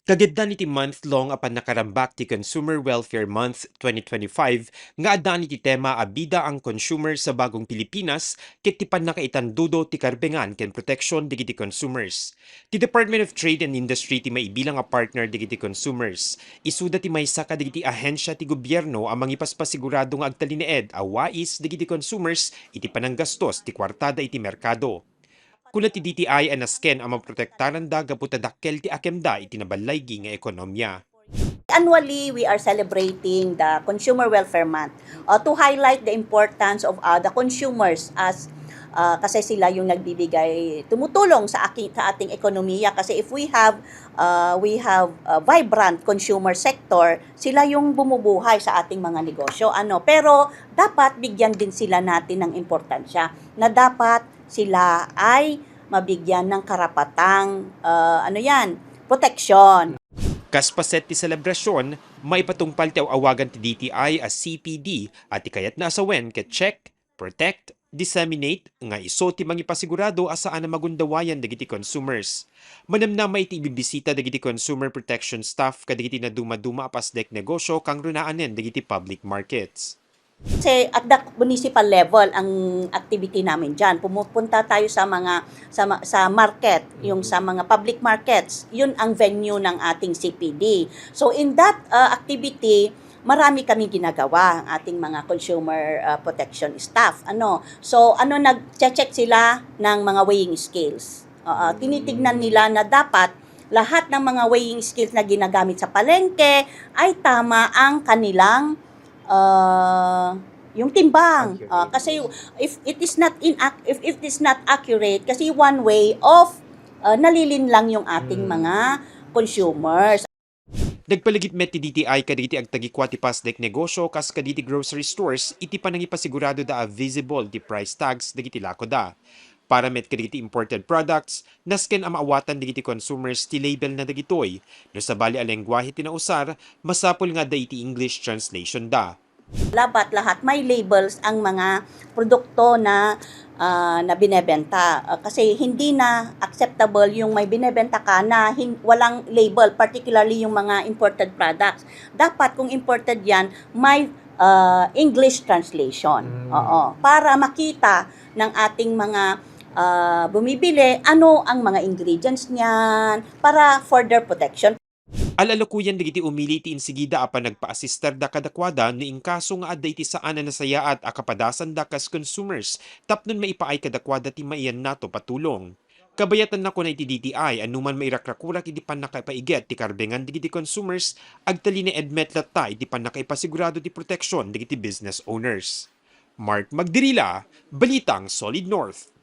Kaganda iti month-long apan nakarambak ti Consumer Welfare Month 2025 nga adda iti tema abida ang consumer sa bagong Pilipinas ket ti pannakaitandudo ti karbengan ken protection digiti consumers. Ti Department of Trade and Industry ti maibilang a partner digiti consumers. Isuda ti maysa ka digiti ahensya ti gobyerno ang mangipaspasigurado nga agtalineed a wais digiti consumers iti pananggastos ti kwartada iti merkado. Kuna ti DTI ang nasken ang maprotektaran da gaputadakkel ti akemda iti nabalaygi nga ekonomiya. Annually, we are celebrating the Consumer Welfare Month to highlight the importance of the consumers as kasi sila yung nagbibigay, tumutulong sa ating ekonomiya kasi if we have a vibrant consumer sector, sila yung bumubuhay sa ating mga negosyo. Pero dapat bigyan din sila natin ng importansya na dapat sila ay mabigyan ng karapatang proteksyon. Kaspaset ti selebrasyon, maipatungpal ti awagan ti DTI as CPD at ikayat na asawen ket check, protect, disseminate nga iso ti mangipasigurado asaan na magundawayan dagiti consumers. Manamna may ti ibibisita dagiti consumer protection staff kadagiti na dumaduma apas dek negosyo kang runaanen dagiti public markets. Kasi at the municipal level ang activity namin diyan. Pumupunta tayo sa market, yung sa mga public markets. Yun ang venue ng ating CPD. So in that activity, marami kami ginagawa ang ating mga consumer protection staff. Nag-check sila ng mga weighing scales. Tinitignan nila na dapat lahat ng mga weighing scales na ginagamit sa palengke ay tama ang kanilang yung timbang. Kasi if it is not accurate, kasi one way of nalilinlang yung ating mga consumers. Nagpaligid met ti DTI kaditi agtagikwa ti pasdek negosyo kas kaditi grocery stores iti panangipasigurado da visible ti price tags dagiti lakoda. Para met kaditi imported products, nasken ang maawatan digiti consumers ti label na dagitoy. No sa bali a lengguwahe tinausar, masapol nga da iti English translation da. Dapat lahat may labels ang mga produkto na binebenta. Kasi hindi na acceptable yung may binebenta ka na walang label, particularly yung mga imported products. Dapat kung imported yan, may English translation. Para makita ng ating mga bumibili, ano ang mga ingredients niyan para further protection. Alalakuyan digiti umili ti insigida apan nagpa-assister da kadakwada ni ingkaso nga adda iti saan na nasayaat a kapadasan da kas consumers tapnon maipaay kadakwada ti maiyan nato patulong. Kabayatan na ko na iti DTI anuman mairakrakurak iti panakapaiget ti karbengan digiti consumers agtali ni Edmet latta iti panakaipasigurado ti proteksyon digiti business owners. Mark Magdirila, Balitang Solid North.